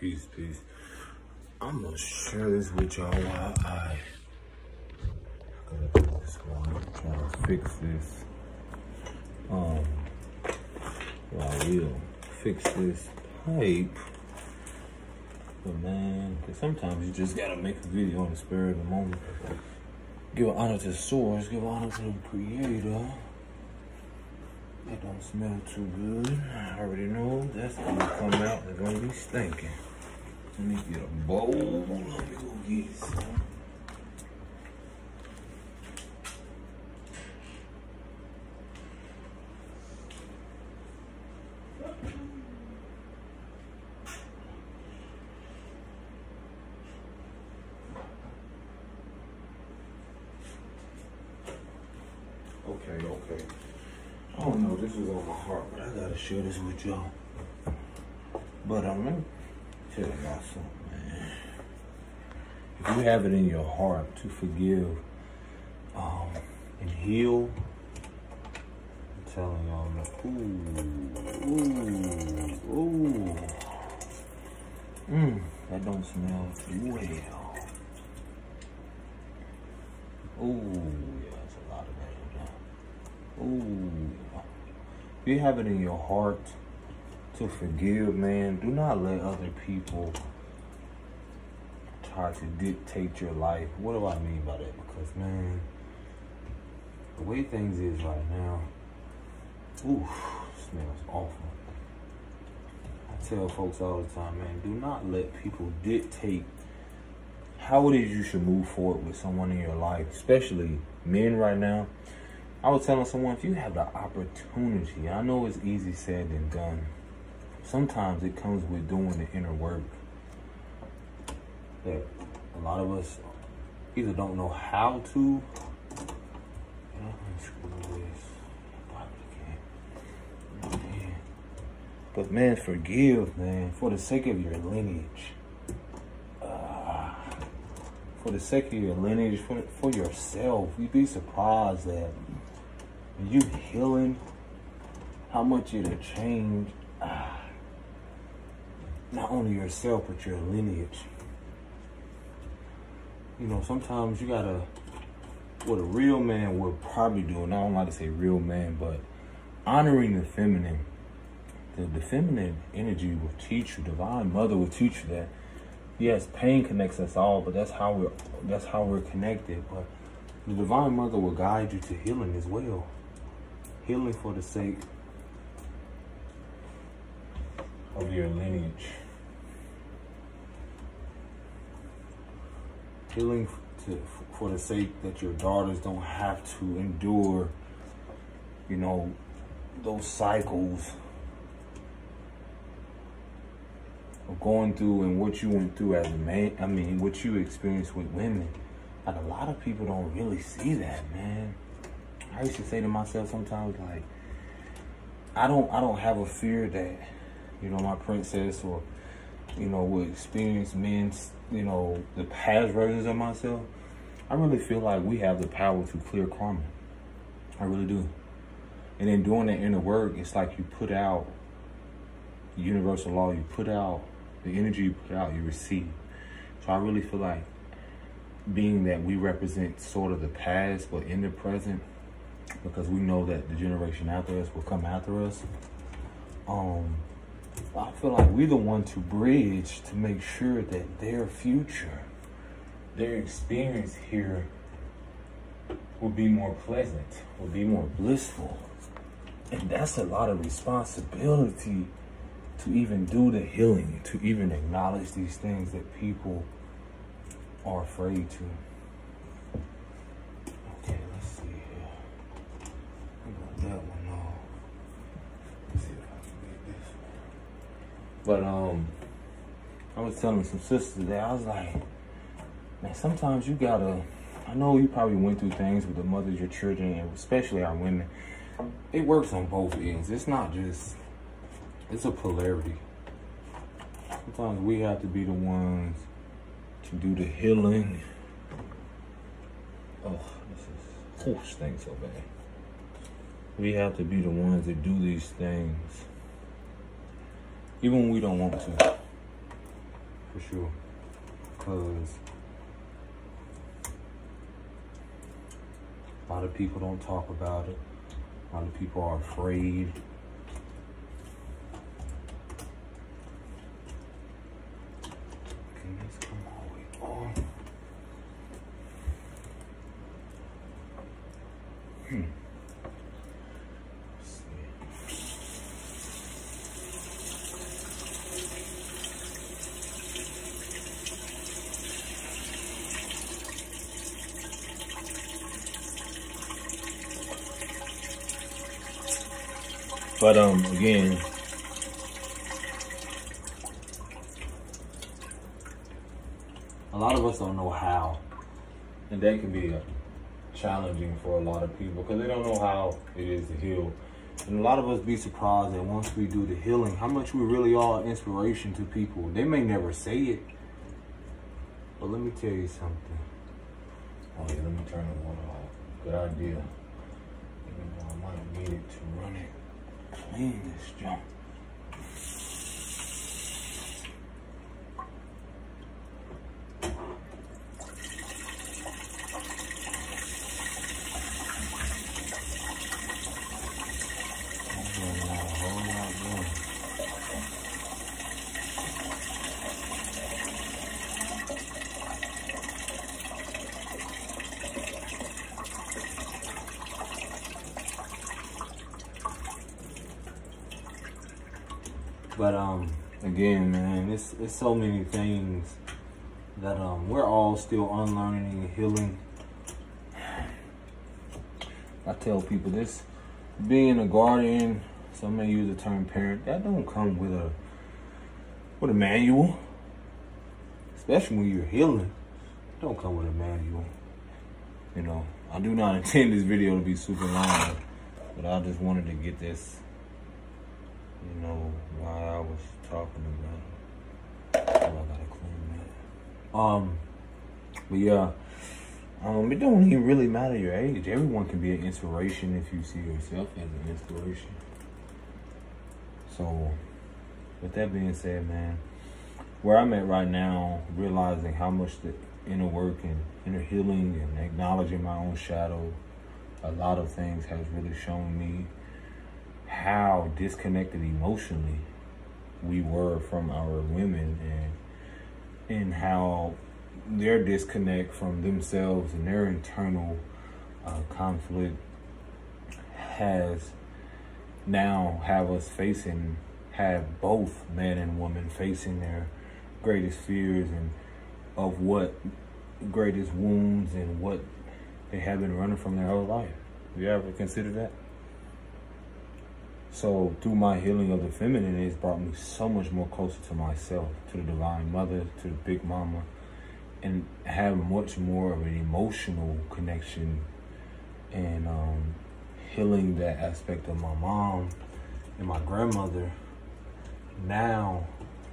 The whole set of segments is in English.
Peace. I'm gonna share this with y'all while I gotta do this one. I'm trying to fix this. Well, I will fix this pipe. But man, cause sometimes you just gotta make a video on the spur of the moment. Give honor to the source, give honor to the creator. That don't smell too good. I already know that's gonna come out. It's gonna be stinking. Let me get a bowl. Let me go get some. Okay. I don't know, this is on my heart, but I gotta share this with y'all. But let me tell y'all something, man. If you have it in your heart to forgive and heal, I'm telling y'all, that don't smell too well. Yeah, that's a lot of that. If you have it in your heart to forgive, man, do not let other people try to dictate your life. What do I mean by that? Because, man, the way things is right now, smells awful. I tell folks all the time, man, do not let people dictate how it is you should move forward with someone in your life, especially men right now. I was telling someone, if you have the opportunity, I know it's easy said than done. Sometimes it comes with doing the inner work that a lot of us either don't know how to. But man, forgive, man, for the sake of your lineage. For the sake of your lineage, for yourself. You'd be surprised that you healing, how much it'll change not only yourself but your lineage. You know, sometimes you gotta, what a real man would probably do, and I don't like to say real man, but honoring the feminine. The feminine energy will teach you, Divine Mother will teach you that yes, pain connects us all, but that's how we're connected. But the Divine Mother will guide you to healing as well. Healing for the sake of your lineage. Healing for the sake that your daughters don't have to endure, you know, those cycles of going through and what you went through as a man. I mean, what you experienced with women. Like, a lot of people don't really see that, man. I used to say to myself sometimes, like, I don't have a fear that, you know, my princess or, you know, will experience men's, you know, the past versions of myself. I really feel like we have the power to clear karma. I really do. And in doing that inner work, it's like you put out universal law, you put out the energy you put out, you receive. So I really feel like, being that we represent sort of the past but in the present, because we know that the generation after us will come after us, I feel like we're the one to bridge to make sure that their future, their experience here will be more pleasant, will be more blissful. And that's a lot of responsibility to even do the healing, to even acknowledge these things that people are afraid to. Okay, let's see here. I got that one off. Let's see if I can get this one. But I was telling some sisters today, I was like, man, sometimes you gotta, I know you probably went through things with the mothers, your children, and especially our women. It works on both ends. It's not just, it's a polarity. Sometimes we have to be the ones to do the healing. Oh, this stinks so bad. We have to be the ones that do these things, even when we don't want to. for sure. Because a lot of people don't talk about it. A lot of people are afraid. Can this come all the way off? But again, a lot of us don't know how, and that can be challenging for a lot of people because they don't know how it is to heal. And a lot of us be surprised that once we do the healing, how much we really are inspiration to people. They may never say it, but let me tell you something. Oh yeah, let me turn the water off. Good idea. Even though I might need it to run it. Clean this junk. But again, man, it's so many things that we're all still unlearning and healing. I tell people this, being a guardian, some may use the term parent, that don't come with a manual. Especially when you're healing, it don't come with a manual. You know, I do not intend this video to be super long, but I just wanted to get this, you know, while I was talking about it. Oh, I gotta clean that. But yeah, it don't even really matter your age. Everyone can be an inspiration if you see yourself as an inspiration. So, with that being said, man, where I'm at right now, realizing how much the inner work and inner healing and acknowledging my own shadow, a lot of things has really shown me how disconnected emotionally we were from our women, and how their disconnect from themselves and their internal conflict has now have us have both men and women facing their greatest fears and of what greatest wounds and what they have been running from their whole life. Have you ever considered that? So through my healing of the feminine, it's brought me so much more closer to myself, to the Divine Mother, to the Big Mama, and have much more of an emotional connection and healing that aspect of my mom and my grandmother. Now,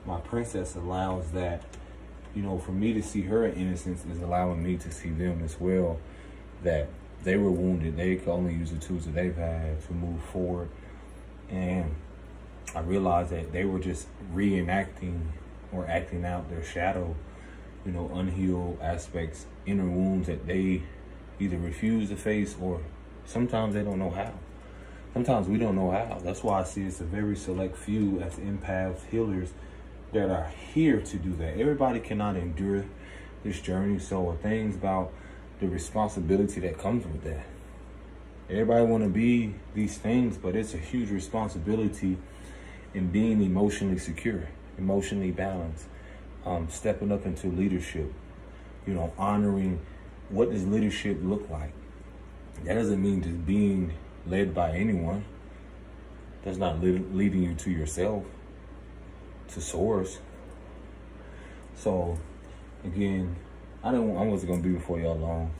my princess allows that, you know, for me to see her innocence is allowing me to see them as well, that they were wounded. They could only use the tools that they've had to move forward. And I realized that they were just reenacting or acting out their shadow, you know, unhealed aspects, inner wounds that they either refuse to face or sometimes they don't know how. Sometimes we don't know how. That's why I see it's a very select few as empaths, healers that are here to do that. Everybody cannot endure this journey. So things about the responsibility that comes with that. Everybody want to be these things, but it's a huge responsibility in being emotionally secure, emotionally balanced, stepping up into leadership, you know, honoring what does leadership look like. That doesn't mean just being led by anyone. That's not leading you to yourself, to source. So again, I wasn't going to be before y'all long.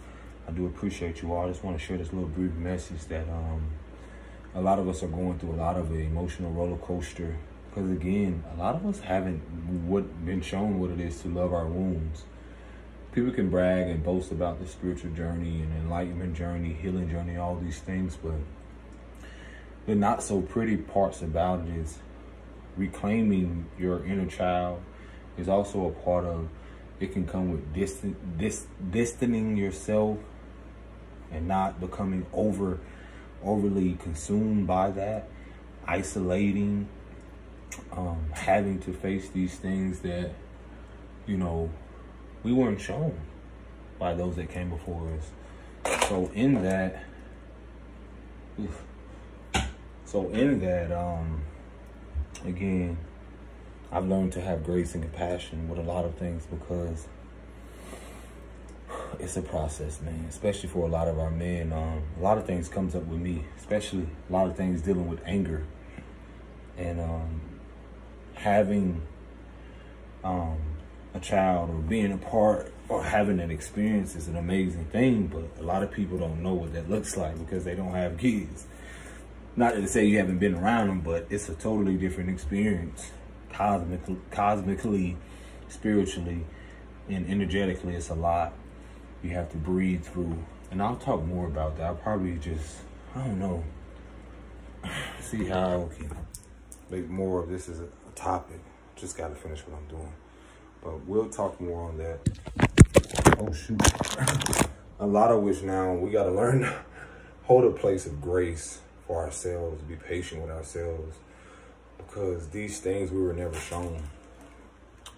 I do appreciate you all. I just want to share this little brief message that a lot of us are going through a lot of an emotional roller coaster. Because again, a lot of us haven't been shown what it is to love our wounds. People can brag and boast about the spiritual journey and enlightenment journey, healing journey, all these things, but the not so pretty parts about it is reclaiming your inner child It's also a part of, it can come with distancing yourself and not becoming overly consumed by that, isolating, having to face these things that, you know, we weren't shown by those that came before us. So in that, again, I've learned to have grace and compassion with a lot of things, because it's a process, man, especially for a lot of our men. A lot of things comes up with me, especially a lot of things dealing with anger. And having a child or being a part or having that experience is an amazing thing, but a lot of people don't know what that looks like because they don't have kids. Not to say you haven't been around them, but it's a totally different experience, cosmically, spiritually, and energetically. It's a lot you have to breathe through. And I'll talk more about that. I'll probably just, I don't know, see how I can make more of this as a topic. Just got to finish what I'm doing. But we'll talk more on that. Oh, shoot. A lot of which now we got to learn to hold a place of grace for ourselves, be patient with ourselves, because these things we were never shown.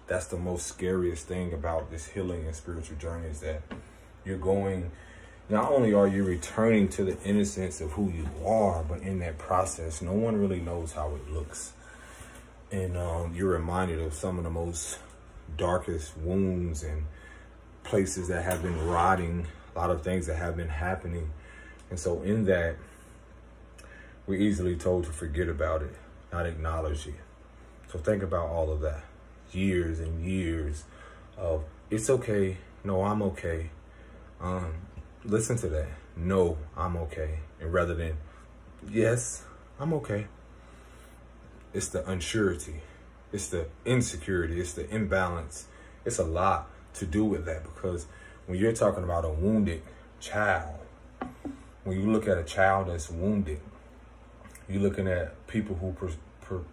That's the most scariest thing about this healing and spiritual journey, is that you're going, not only are you returning to the innocence of who you are, but in that process, no one really knows how it looks. And you're reminded of some of the most darkest wounds and places that have been rotting, a lot of things that have been happening. And so in that, we're easily told to forget about it, not acknowledge it. So think about all of that. Years and years of, it's okay, no, I'm okay. Listen to that. No, I'm okay. And rather than, yes, I'm okay. It's the unsurety. It's the insecurity. It's the imbalance. It's a lot to do with that, because when you're talking about a wounded child, when you look at a child that's wounded, you're looking at people who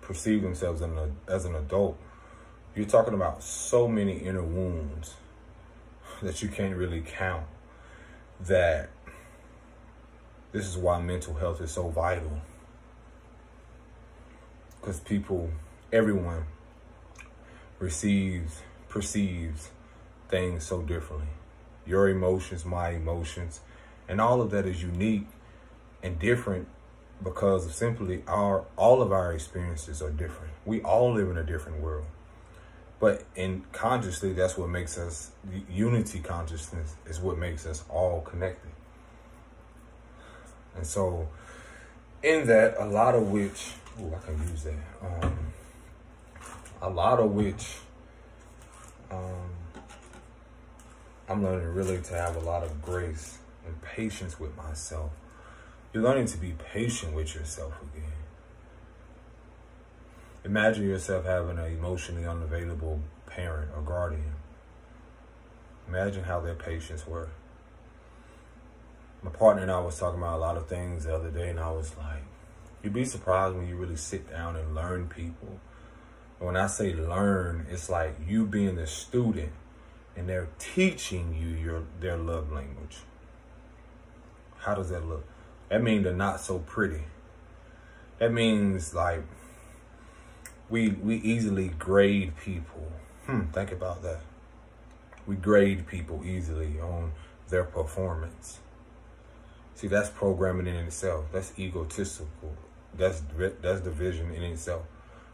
perceive themselves as an adult. You're talking about so many inner wounds that you can't really count. That this is why mental health is so vital. Because everyone perceives things so differently. Your emotions, my emotions, and all of that is unique and different because of simply all of our experiences are different. We all live in a different world. But consciously, that's what makes us, the unity consciousness is what makes us all connected. And so in that, a lot of which, I can use that. A lot of which, I'm learning really to have a lot of grace and patience with myself. You're learning to be patient with yourself again. Imagine yourself having an emotionally unavailable parent or guardian. Imagine how their patience were. My partner and I was talking about a lot of things the other day, and I was like, you'd be surprised when you really sit down and learn people. And when I say learn, it's like you being the student and they're teaching you their love language. How does that look? That means they're not so pretty. That means like, we easily grade people. Think about that. We grade people easily on their performance. See, that's programming in itself. That's egotistical. That's division in itself.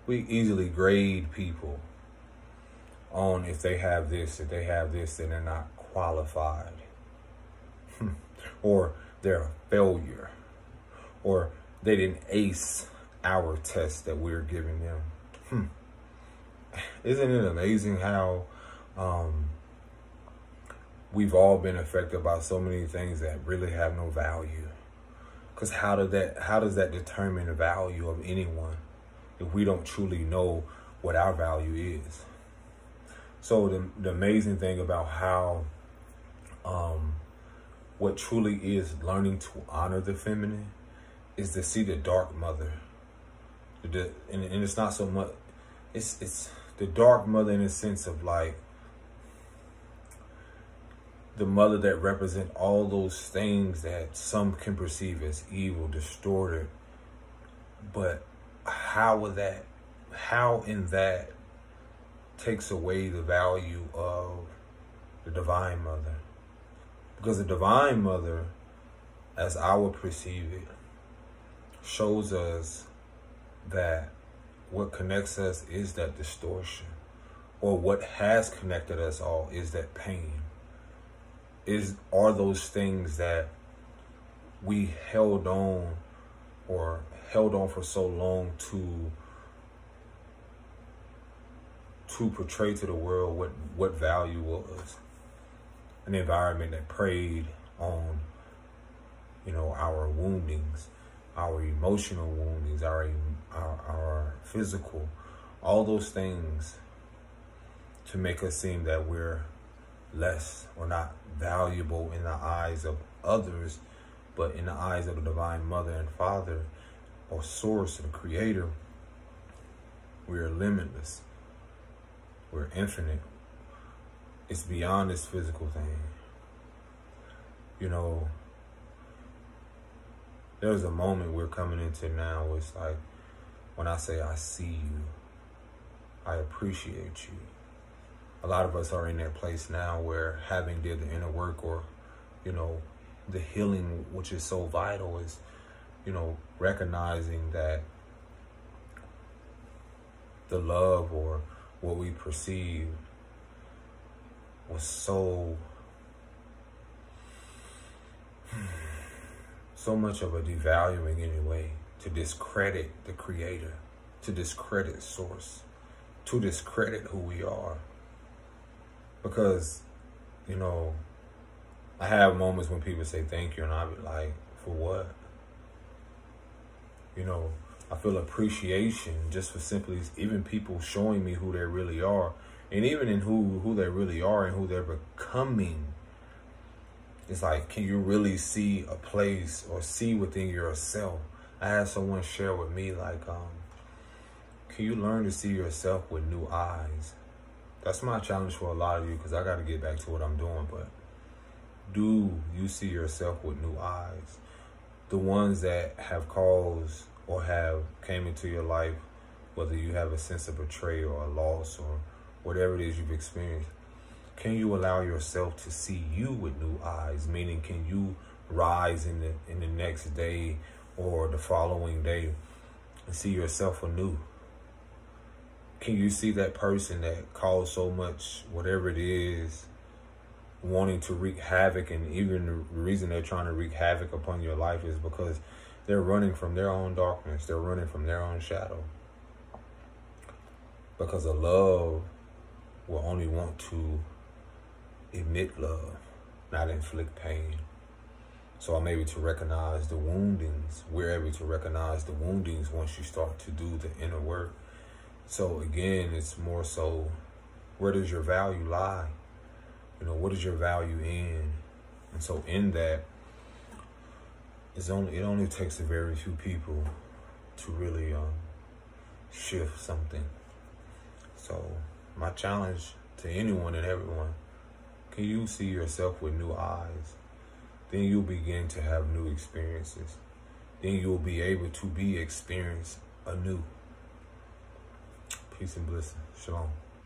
We easily grade people on if they have this, then they're not qualified. Or they're a failure. Or they didn't ace our test that we're giving them. Isn't it amazing how we've all been affected by so many things that really have no value? Because how does that determine the value of anyone if we don't truly know what our value is? So the amazing thing about how what truly is learning to honor the feminine is to see the dark mother. And it's not so much, it's the dark mother in the sense of like the mother that represent all those things that some can perceive as evil, distorted. But how in that takes away the value of the Divine Mother? Because the Divine Mother, as I would perceive it, shows us that what connects us is that distortion, or what has connected us all is that pain. Are those things that we held on for so long to portray to the world what value was. An environment that preyed on, our woundings, our emotional woundings, our physical, all those things to make us seem that we're less or not valuable in the eyes of others, but in the eyes of the Divine Mother and Father, or Source, the Creator, we are limitless. We're infinite. It's beyond this physical thing. There's a moment we're coming into now where it's like, when I say I see you, I appreciate you. A lot of us are in that place now where, having did the inner work, or, the healing, which is so vital, is, recognizing that the love, or what we perceive, was so much of a devaluing anyway, to discredit the Creator, to discredit Source, to discredit who we are. Because, I have moments when people say thank you, and I'll be like, for what? I feel appreciation just for simply even people showing me who they really are. And even in who they really are and who they're becoming. It's like, can you really see a place or see within yourself? I had someone share with me, like, can you learn to see yourself with new eyes? That's my challenge for a lot of you, because I got to get back to what I'm doing. But do you see yourself with new eyes? The ones that have caused or have came into your life, whether you have a sense of betrayal or a loss or whatever it is you've experienced, can you allow yourself to see you with new eyes? Meaning, can you rise in the next day or the following day and see yourself anew? Can you see that person that caused so much, whatever it is, wanting to wreak havoc, and even the reason they're trying to wreak havoc upon your life is because they're running from their own darkness. They're running from their own shadow. Because a love will only want to emit love, not inflict pain. So I'm able to recognize the woundings. We're able to recognize the woundings once you start to do the inner work. So again, it's more so, where does your value lie? What is your value in? And so in that, it only takes a very few people to really shift something. So my challenge to anyone and everyone, can you see yourself with new eyes? Then you'll begin to have new experiences. Then you'll be able to be experienced anew. Peace and blessing. Shalom.